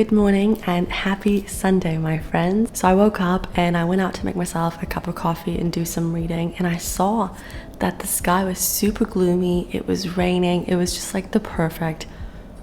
Good morning and happy Sunday, my friends. So I woke up and I went out to make myself a cup of coffee and do some reading, and I saw that the sky was super gloomy. It was raining. It was just like the perfect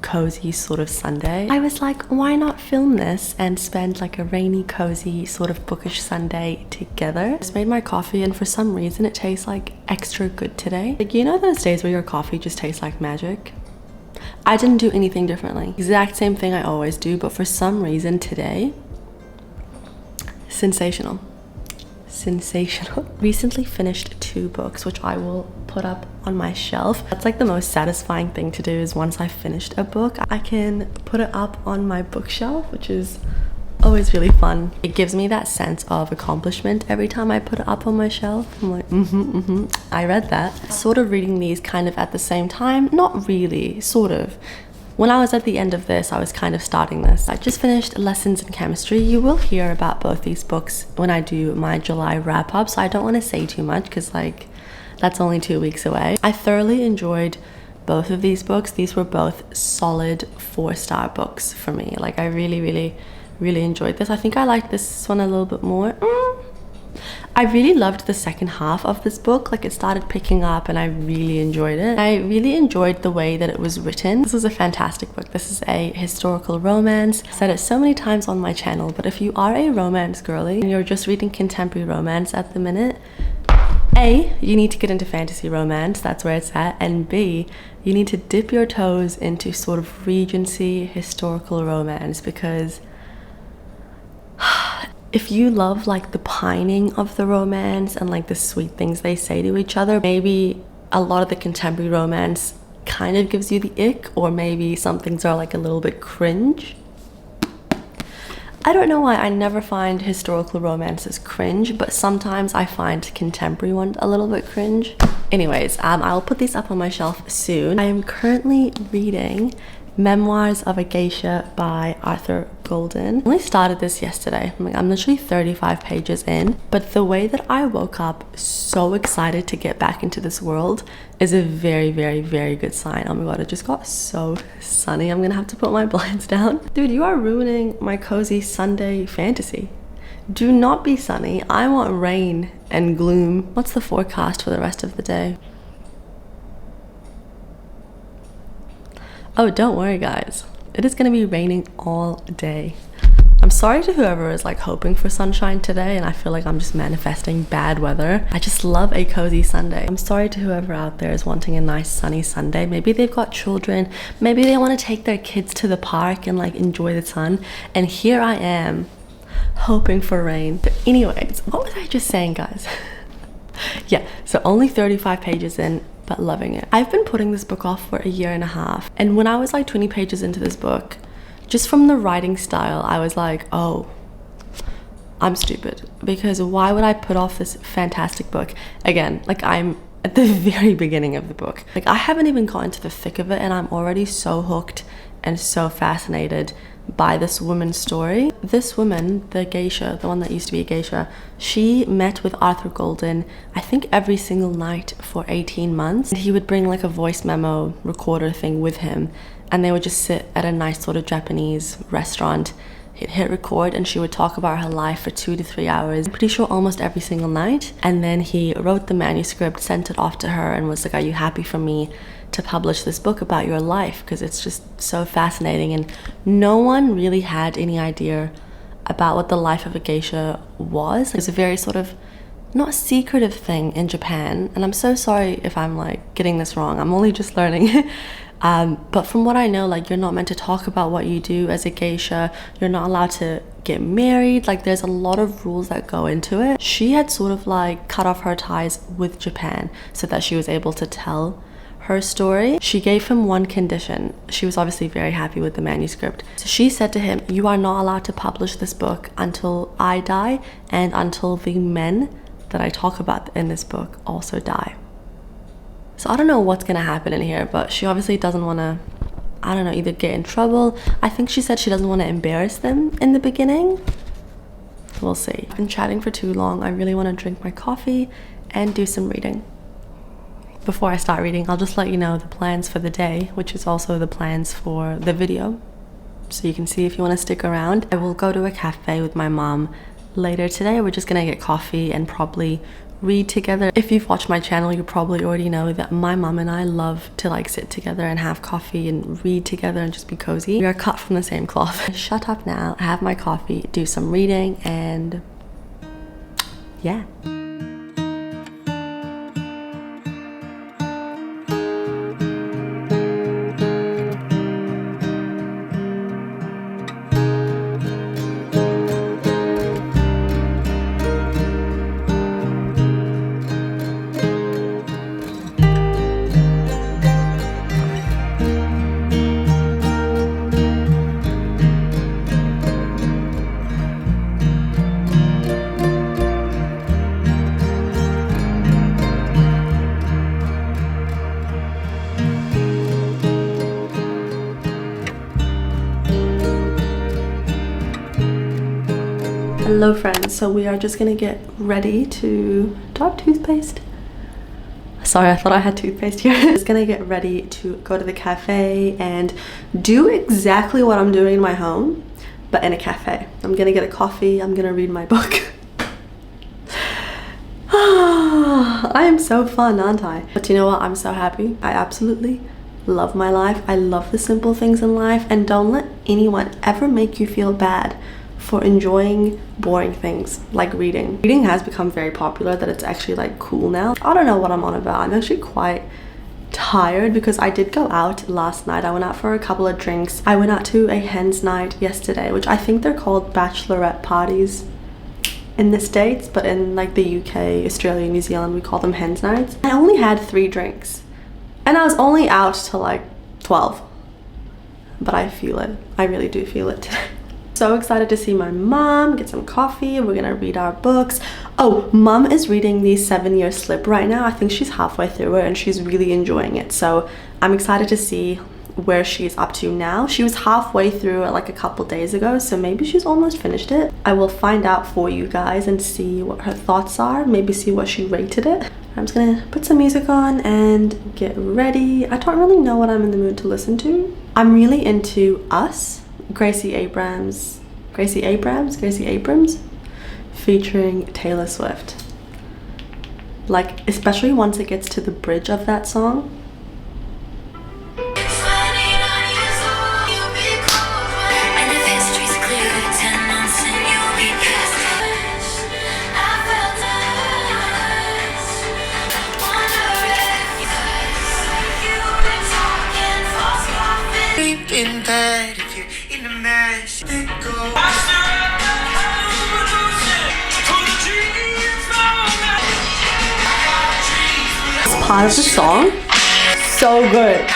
cozy sort of Sunday. I was like, why not film this and spend like a rainy, cozy sort of bookish Sunday together? I just made my coffee and for some reason it tastes like extra good today. Like, you know those days where your coffee just tastes like magic? I didn't do anything differently. Exact same thing I always do, but for some reason today, sensational. Recently finished 2 books, which I will put up on my shelf. That's like the most satisfying thing to do, is once I've finished a book, I can put it up on my bookshelf, which is always really fun. It gives me that sense of accomplishment every time I put it up on my shelf. I'm like, I read that. Sort of reading these kind of at the same time. Not really, sort of. When I was at the end of this, I was kind of starting this. I just finished Lessons in Chemistry. You will hear about both these books when I do my July wrap up, so I don't want to say too much because like that's only 2 weeks away. I thoroughly enjoyed both of these books. These were both solid 4-star books for me. Like I really enjoyed this. I think I liked this one a little bit more. I really loved the second half of this book. Like it started picking up and I really enjoyed it. I really enjoyed the way that it was written. This was a fantastic book. This is a historical romance. I've said it so many times on my channel, but if you are a romance girly and you're just reading contemporary romance at the minute, A, you need to get into fantasy romance, that's where it's at, and B, you need to dip your toes into sort of Regency historical romance, because if you love like the pining of the romance and like the sweet things they say to each other, maybe a lot of the contemporary romance kind of gives you the ick, or maybe some things are like a little bit cringe. I don't know why I never find historical romances cringe, but sometimes I find contemporary ones a little bit cringe. Anyways, I'll put these up on my shelf soon. I am currently reading Memoirs of a Geisha by Arthur Golden. I only started this yesterday. I'm literally 35 pages in, but the way that I woke up so excited to get back into this world is a very good sign. Oh my god, it just got so sunny. I'm gonna have to put my blinds down. Dude, you are ruining my cozy Sunday fantasy. Do not be sunny. I want rain and gloom. What's the forecast for the rest of the day? Oh, don't worry guys, it is gonna be raining all day. I'm sorry to whoever is like hoping for sunshine today, and I feel like I'm just manifesting bad weather. I just love a cozy Sunday. I'm sorry to whoever out there is wanting a nice sunny Sunday. Maybe they've got children, maybe they want to take their kids to the park and like enjoy the sun, and here I am hoping for rain. But anyways, what was I just saying, guys? Yeah, so only 35 pages in, but loving it. I've been putting this book off for 1.5 years, and when I was like 20 pages into this book, just from the writing style, I was like, oh, I'm stupid, because why would I put off this fantastic book? Again, like I'm at the very beginning of the book. Like I haven't even gotten to the thick of it and I'm already so hooked and so fascinated by this woman's story. This woman, the geisha, the one that used to be a geisha, she met with Arthur Golden, I think every single night for 18 months. And he would bring like a voice memo recorder thing with him, and they would just sit at a nice sort of Japanese restaurant. He'd hit record and she would talk about her life for 2 to 3 hours. I'm pretty sure almost every single night. And then he wrote the manuscript, sent it off to her, and was like, are you happy for me to publish this book about your life? Because it's just so fascinating. And no one really had any idea about what the life of a geisha was. It was a very sort of not secretive thing in Japan. And I'm so sorry if I'm like getting this wrong. I'm only just learning. But from what I know, like you're not meant to talk about what you do as a geisha. You're not allowed to get married. Like there's a lot of rules that go into it. She had sort of like cut off her ties with Japan so that she was able to tell her story. She gave him one condition. She was obviously very happy with the manuscript. So she said to him, you are not allowed to publish this book until I die and until the men that I talk about in this book also die. So I don't know what's gonna happen in here, but she obviously doesn't want to, I don't know, either get in trouble. I think she said she doesn't want to embarrass them in the beginning. We'll see. I've been chatting for too long. I really want to drink my coffee and do some reading. Before I start reading, I'll just let you know the plans for the day, which is also the plans for the video. so you can see if you want to stick around. I will go to a cafe with my mom later today. We're just gonna get coffee and probably read together. If you've watched my channel, you probably already know that my mom and I love to like sit together and have coffee and read together and just be cozy. We are cut from the same cloth. Shut up now, have my coffee, do some reading, and yeah. Hello friends, so we are just gonna get ready to... Do I have toothpaste? Sorry, I thought I had toothpaste here. Just gonna get ready to go to the cafe and do exactly what I'm doing in my home, but in a cafe. I'm gonna get a coffee, I'm gonna read my book. I am so fun, aren't I? But you know what? I'm so happy. I absolutely love my life. I love the simple things in life, and don't let anyone ever make you feel bad for enjoying boring things like reading. Reading has become very popular, that it's actually like cool now. I don't know what I'm on about. I'm actually quite tired because I did go out last night. I went out for a couple of drinks. I went out to a hen's night yesterday, which I think they're called bachelorette parties in the States, but in like the UK, Australia, New Zealand, we call them hen's nights. I only had 3 drinks and I was only out till like 12, but I feel it. I really do feel it today. So excited to see my mom, get some coffee, we're gonna read our books. Oh, mom is reading the 7-Year Slip right now. I think she's halfway through it and she's really enjoying it. So I'm excited to see where she's up to now. She was halfway through it like a couple days ago, so maybe she's almost finished it. I will find out for you guys and see what her thoughts are, maybe see what she rated it. I'm just gonna put some music on and get ready. I don't really know what I'm in the mood to listen to. I'm really into Us, Gracie Abrams featuring Taylor Swift. Like, especially once it gets to the bridge of that song. In bed, if you're in a mess, it goes. This part of the song, so good.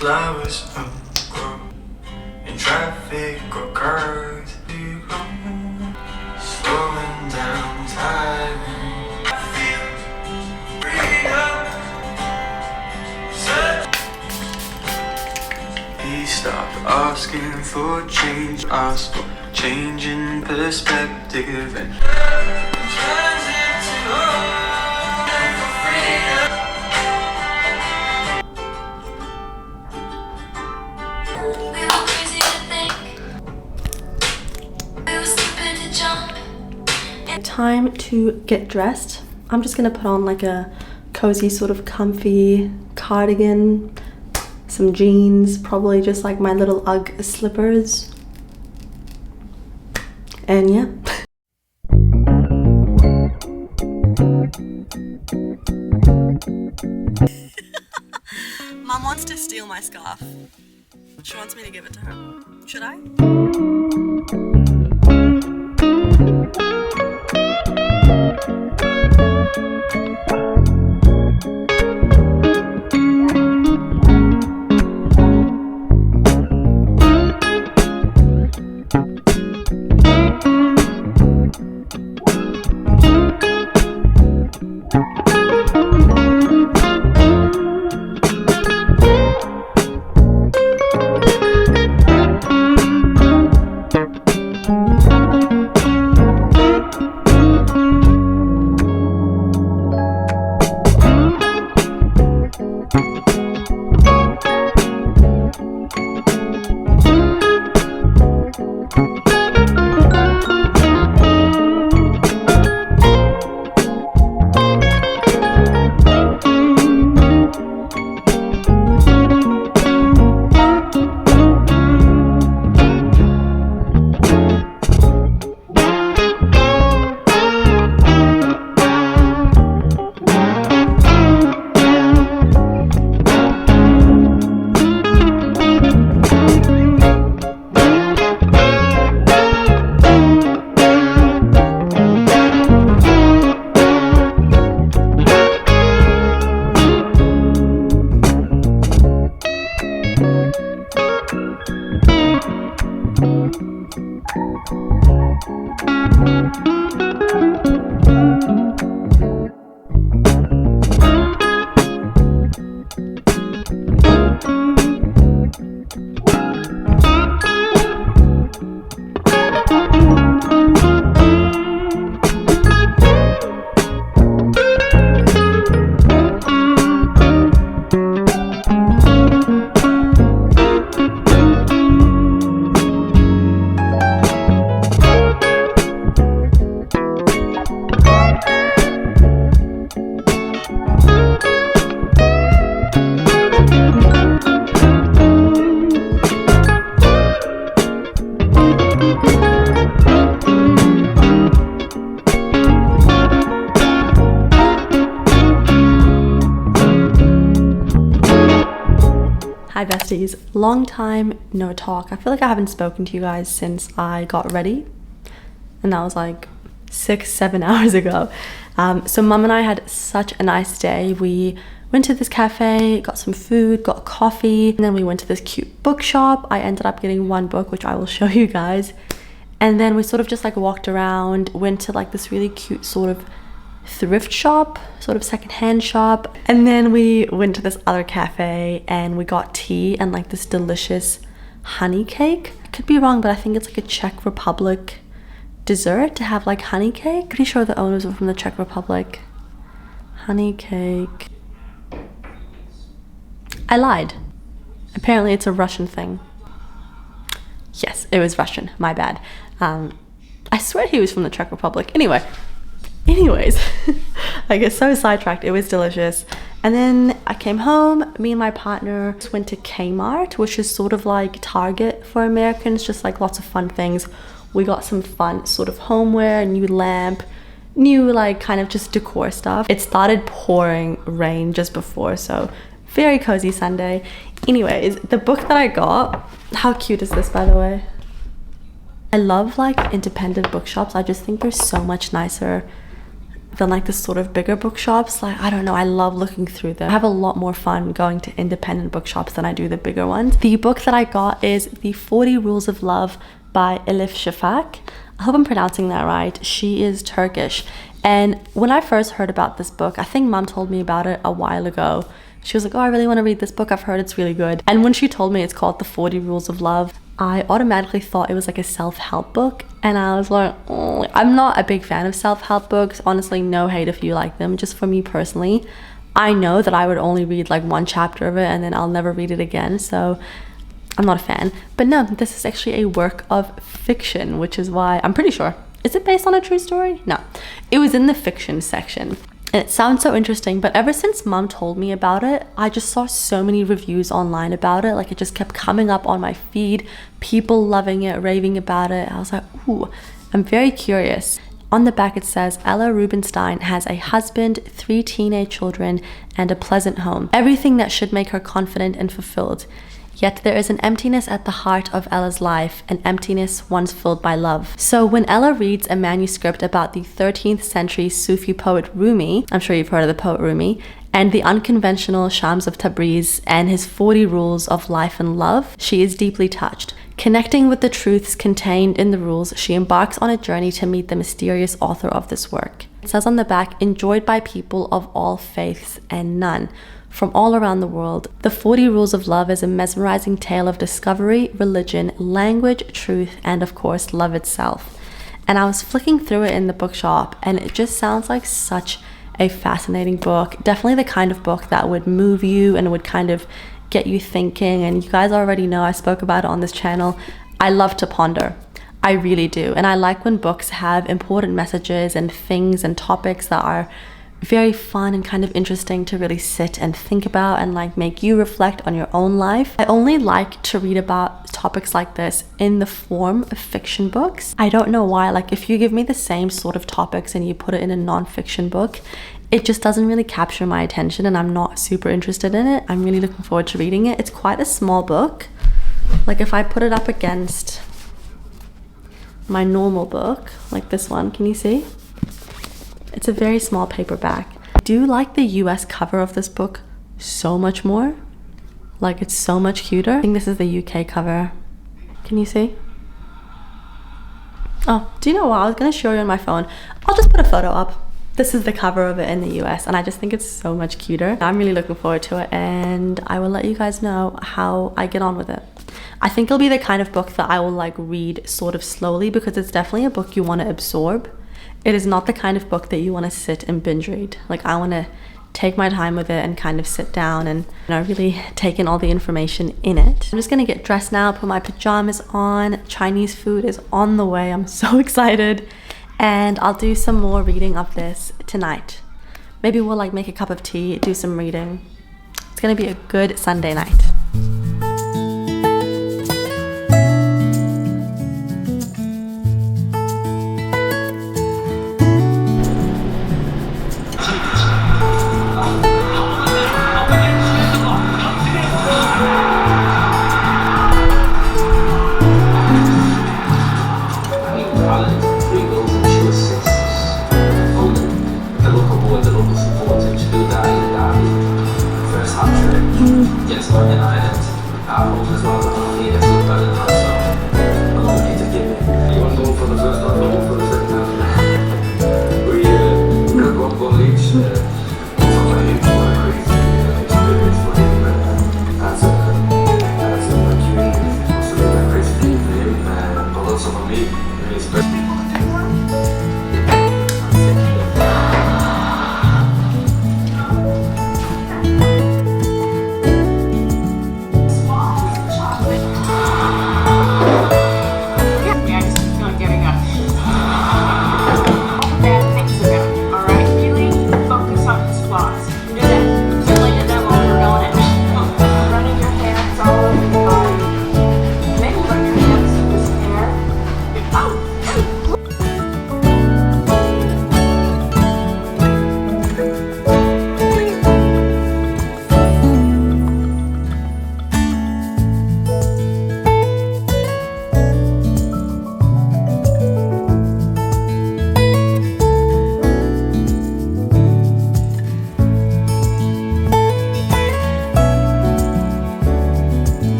Flowers grow and traffic occurs. Slowing down time. He stopped asking for change, asked for changing perspective, and turns into time to get dressed. I'm just gonna put on like a cozy sort of comfy cardigan, some jeans, probably just like my little Ugg slippers, and yeah. Mom wants to steal my scarf. She wants me to give it to her. Should I? Hi besties, long time no talk. I feel like I haven't spoken to you guys since I got ready, and that was like 6-7 hours ago. So mum and I had such a nice day. We went to this cafe, got some food, got coffee, and then we went to this cute bookshop. I ended up getting one book, which I will show you guys, and then we sort of just like walked around, went to like this really cute sort of thrift shop, sort of secondhand shop, and then we went to this other cafe and we got tea and like this delicious honey cake. I could be wrong, but I think it's like a Czech Republic dessert to have like honey cake. Pretty sure the owners were from the Czech Republic. Honey cake. I lied. Apparently it's a Russian thing. Yes, it was Russian, my bad. I swear he was from the Czech Republic. Anyways, I get so sidetracked. It was delicious. And then I came home. Me and my partner went to Kmart, which is sort of like Target for Americans, just like lots of fun things. We got some fun sort of homeware, new lamp, new like kind of just decor stuff. It started pouring rain just before, so very cozy Sunday. Anyways, the book that I got, how cute is this, by the way? I love like independent bookshops. I just think they're so much nicer than like the sort of bigger bookshops. Like, I don't know, I love looking through them. I have a lot more fun going to independent bookshops than I do the bigger ones. The book that I got is The 40 Rules of Love by Elif Shafak. I hope I'm pronouncing that right. She is Turkish. And when I first heard about this book, I think mom told me about it a while ago. She was like, oh, I really want to read this book. I've heard it's really good. And when she told me it's called The 40 Rules of Love, I automatically thought it was like a self-help book, and I was like, oh, I'm not a big fan of self-help books. Honestly, no hate if you like them. Just for me personally, I know that I would only read like one chapter of it and then I'll never read it again, so I'm not a fan. But no, this is actually a work of fiction, which is why I'm pretty sure. Is it based on a true story? No, it was in the fiction section. And it sounds so interesting, but ever since mom told me about it, I just saw so many reviews online about it. Like, it just kept coming up on my feed, people loving it, raving about it. I was like, ooh, I'm very curious. On the back it says, Ella Rubinstein has a husband, 3 teenage children, and a pleasant home. Everything that should make her confident and fulfilled. Yet there is an emptiness at the heart of Ella's life, an emptiness once filled by love. So when Ella reads a manuscript about the 13th century Sufi poet Rumi, I'm sure you've heard of the poet Rumi, and the unconventional Shams of Tabriz and his 40 rules of life and love, she is deeply touched. Connecting with the truths contained in the rules, she embarks on a journey to meet the mysterious author of this work. It says on the back, enjoyed by people of all faiths and none. From all around the world, The 40 Rules of Love is a mesmerizing tale of discovery, religion, language, truth, and of course, love itself. And I was flicking through it in the bookshop, and it just sounds like such a fascinating book. Definitely the kind of book that would move you and would kind of get you thinking. And you guys already know I spoke about it on this channel. I love to ponder. I really do. And I like when books have important messages and things and topics that are very fun and kind of interesting to really sit and think about and like make you reflect on your own life. I only like to read about topics like this in the form of fiction books. I don't know why. Like, if you give me the same sort of topics and you put it in a non-fiction book, it just doesn't really capture my attention and I'm not super interested in it. I'm really looking forward to reading it. It's quite a small book. Like, if I put it up against my normal book, like this one, can you see? It's a very small paperback. I do like the US cover of this book so much more. Like, it's so much cuter. I think this is the UK cover. Can you see? Oh, do you know what? I was gonna show you on my phone. I'll just put a photo up. This is the cover of it in the US and I just think it's so much cuter. I'm really looking forward to it and I will let you guys know how I get on with it. I think it'll be the kind of book that I will like read sort of slowly because it's definitely a book you want to absorb. It is not the kind of book that you want to sit and binge read. Like I want to take my time with it and kind of sit down and really take in all the information in it. I'm just gonna get dressed now, put my pajamas on. Chinese food is on the way. I'm so excited. And I'll do some more reading of this tonight. Maybe we'll like make a cup of tea, do some reading. It's gonna be a good Sunday night.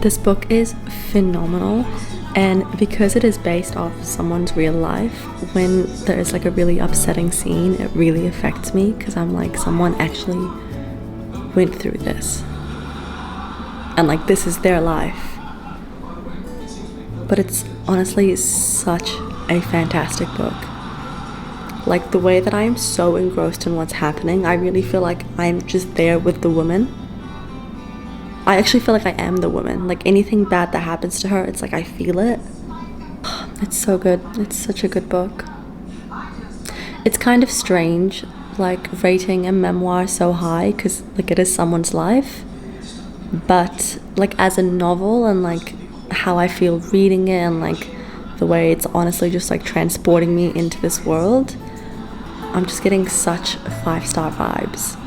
This book is phenomenal, and because it is based off someone's real life, when there is like a really upsetting scene, it really affects me because I'm like, someone actually went through this and like this is their life. But it's honestly such a fantastic book. Like the way that I am so engrossed in what's happening, I really feel like I'm just there with the woman. I actually feel like I am the woman. Like anything bad that happens to her, it's like I feel it. It's so good. It's such a good book. It's kind of strange, like rating a memoir so high because like it is someone's life. But like as a novel and like how I feel reading it and like the way it's honestly just like transporting me into this world, I'm just getting such 5-star vibes.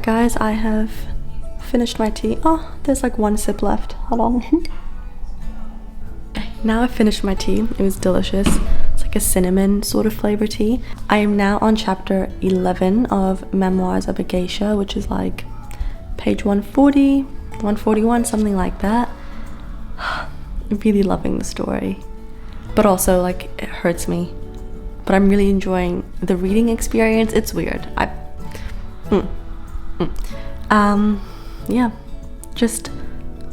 Guys, I have finished my tea. Oh, there's like one sip left. Hold on. Now I've finished my tea. It was delicious. It's like like a cinnamon sort of flavor tea. I am now on chapter 11 of Memoirs of a Geisha, which is like page 140, 141, something like that. I'm really loving the story, but also like it hurts me, but I'm really enjoying the reading experience. It's weird. Yeah, just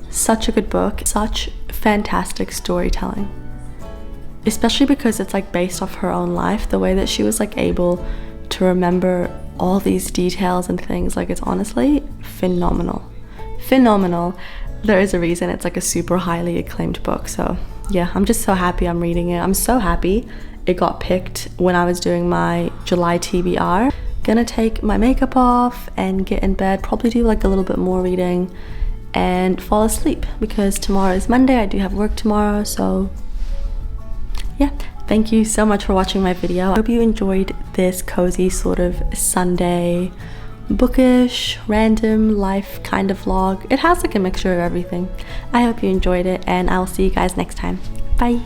such a good book, such fantastic storytelling, especially because it's like based off her own life. The way that she was like able to remember all these details and things, like it's honestly phenomenal. There is a reason it's like a super highly acclaimed book. So yeah, I'm just so happy I'm reading it. I'm so happy it got picked when I was doing my July TBR. Gonna take my makeup off and get in bed, probably do like a little bit more reading and fall asleep, because tomorrow is Monday. I do have work tomorrow. So yeah, thank you so much for watching my video. I hope you enjoyed this cozy sort of Sunday bookish random life kind of vlog. It has like a mixture of everything. I hope you enjoyed it, and I'll see you guys next time. Bye.